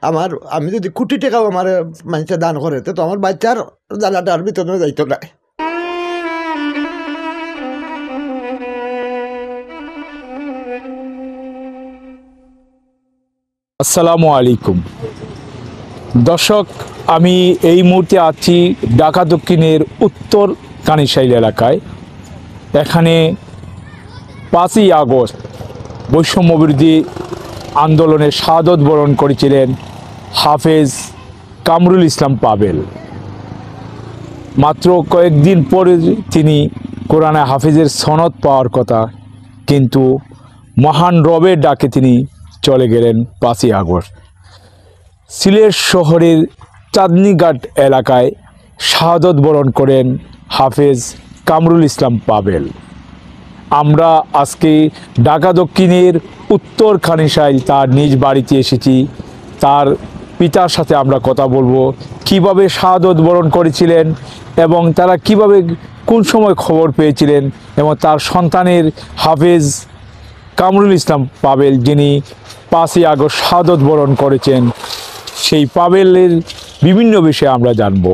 আমার আমি যদি কোটি টাকাও আমার মানুষে দান করে তো আমার বাচ্চার জ্বালাটার ভিতরে যাইতো না। আসসালামু আলাইকুম দর্শক, আমি এই মুহূর্তে আছি ঢাকা দক্ষিণের উত্তর কানিশাইল এলাকায়। এখানে 5ই আগস্ট বৈষম্যবিরোধী আন্দোলনে শাহাদত বরণ করেছিলেন হাফেজ কামরুল ইসলাম পাবেল। মাত্র কয়েকদিন পরে তিনি কোরআনে হাফেজের সনদ পাওয়ার কথা, কিন্তু মহান রবের ডাকে তিনি চলে গেলেন 5ই আগস্ট। সিলেট শহরের চাঁদনীঘাট এলাকায় শাহাদত বরণ করেন হাফেজ কামরুল ইসলাম পাবেল। আমরা আজকে ঢাকা দক্ষিণের উত্তর কানিশাইল তার নিজ বাড়িতে এসেছি। তার পিতার সাথে আমরা কথা বলবো কিভাবে শাহাদত বরণ করেছিলেন এবং তারা কিভাবে কোন সময় খবর পেয়েছিলেন, এবং তার সন্তানের হাফেজ কামরুল ইসলাম পাবেল যিনি 5ই আগস্ট শাহাদত বরণ করেছেন, সেই পাবেলের বিভিন্ন বিষয়ে আমরা জানব।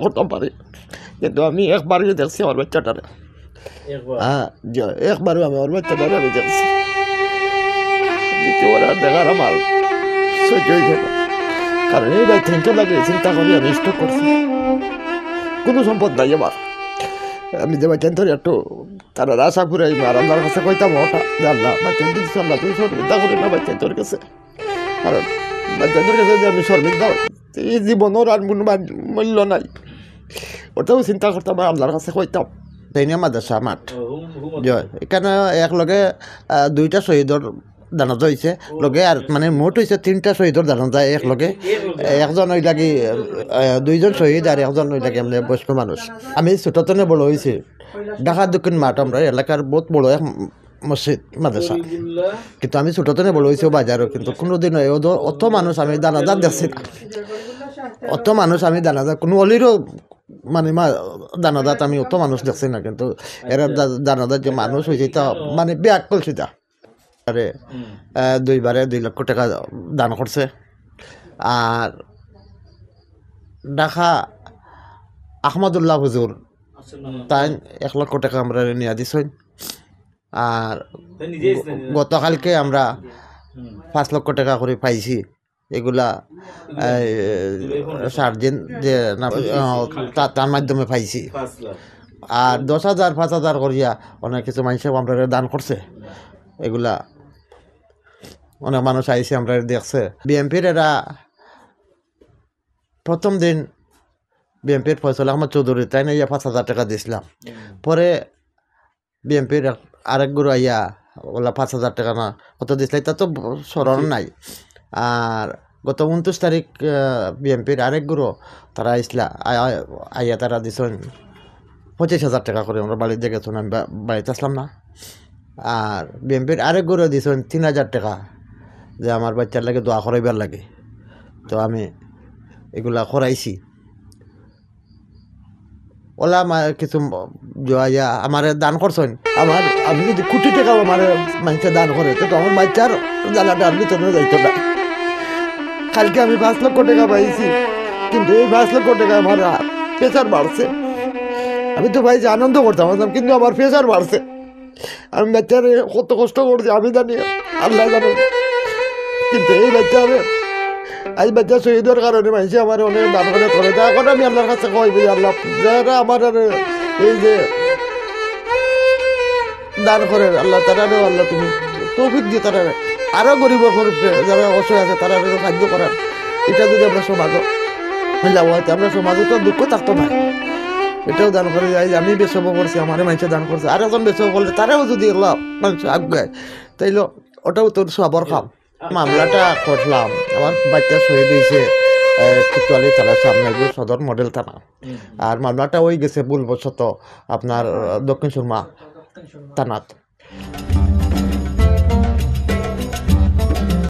করতে পারি, কিন্তু আমি একবারই দেখছি আমার বাচ্চাটারে। হ্যাঁ, একবারও আমি আমার বাচ্চাটারে আমি দেখছি। দ্বিতীয়বার আর দেখার আমার সহ্য হয়েছে না, কারণ এই বাচ্চা লাগে চিন্তা করি আমি স্টক করছি। কোনো সম্পদ নাই আমার। আমি যে বাচ্চা ধরে একটু তারা আশা করে আর আল্লাহর কাছে কইতাম ওটা যে আল্লাহ বাচ্চা দিচ্ছি, আল্লাহ তুমি শর্মিন্দা করি না বাচ্চা তোর কাছে, কারণ বাচ্চাদের কাছে যে আমি শর্মিন্দা এই জীবনের আর কোনো মূল্য নাই। ওটাও চিন্তা করতাম আল্লাহর কাছে কইতাম। তাইনি মাদ্রাসা মাঠ এখানে একলগে 2টা শহীদর জানাজা হয়েছে, লগে আর মানে মোট হয়েছে 3টা শহীদর জানাজা একলগে। একজন ওই লাগি 2জন শহীদ আর একজন ওই লাগে মানে বয়স্ক মানুষ। আমি ছোটতনে বড় হয়েছি ঢাকা দক্ষিণ মাঠ, আমরা এলাকার বহুত বড় এক মসজিদ মাদ্রাসা, কিন্তু আমি ছোটতনে বড় হয়েছি বাজারও, কিন্তু কোনোদিন অত মানুষ আমি জানাজা দেখছি না। অত মানুষ আমি জানাজা কোনো অলিরও মানে জানাজাত আমি অত মানুষ দেখছি না, কিন্তু এরা জানাজাত যে মানুষ হয়েছে তা মানে ব্যাগ করছি তা। আরে 2বারে 2 লক্ষ টাকা দান করছে। আর ঢাকা আহমদুল্লাহ হুজুর তাই 1 লক্ষ টাকা আমরা নিয়ে দিছেন। আর গতকালকে আমরা 5 লক্ষ টাকা করে পাইছি। এগুলা সার্জেন যে তার মাধ্যমে পাইছি। আর 10,000 5,000 করিয়া অনেক কিছু মানুষ আমরা দান করছে। এগুলা অনেক মানুষ আইসে আমরা দেখছে। বিএমপির এরা প্রথম দিন বিএমপির ফয়সাল আহমদ চৌধুরী তাই না 5,000 টাকা দিয়েছিলাম। পরে বিএমপির আরেক গুরু আইয়া ওলা 5,000 টাকা না কত দিয়েছিল তা তো স্মরণ নাই। আর গত 29 তারিখ বিএমপির আরেক গুরু তারা আইসলা আইয়া তারা দিছেন 25,000 টাকা করে। আমরা বাড়িতে গেছেন, আমি বাড়িতে আসলাম না। আর বিএমপির আরেক গুরু দিছেন 3,000 টাকা, যে আমার বাচ্চার লাগে দোয়া করাইবার লাগে। তো আমি এগুলা করাইছি। ওলা কিছু জয়া আমার দান করছেন। আমি যদি কোটি টাকাও আমার মানুষে দান করে তো আমার বাচ্চার জ্বালাটার ভিতরে যাইতো না। কালকে আমি 5 লক্ষ টাকা পাইছি, কিন্তু এই 5 লক্ষ টাকা আমার প্রেশার বাড়ছে। আমি তো ভাই যে আনন্দ করতাম কিন্তু আমার প্রেশার বাড়ছে। আমি বাচ্চার কত কষ্ট করছি আমি জানি, আল্লাহ জানেন। কিন্তু এই বাচ্চার আজ বাচ্চা শহীদের কারণে মানুষ আমার অনেক দান করে করে দেয়। এখন আমি আল্লাহর কাছে কইবি আল্লাহ যারা আমার এই যে দান করে আল্লাহ তারাও আল্লাহ তুমি তৌফিক দিয়ে তারা আরও গরিবের যারা অসহায় আছে তারা সাহায্য করার। এটা যদি আমরা সমাজ হইলাম হয়তো আমরা সমাজে তো দুঃখ থাকতো না। এটাও দান করে যাই আমি বেসব করছি আমার মানুষে দান করছে আর একজন বেসব করলে তারাও যদি এগুলো মানুষ আগায় তাইলে ওটাও তোর সবর খাম মামলাটা করলাম আমার বাচ্চা শহীদ হয়েছে কোতোয়ালি থানার সামনে সদর মডেল থানা আর মামলাটা ওই গেছে ভুলবশত আপনার দক্ষিণ সুরমা থানাত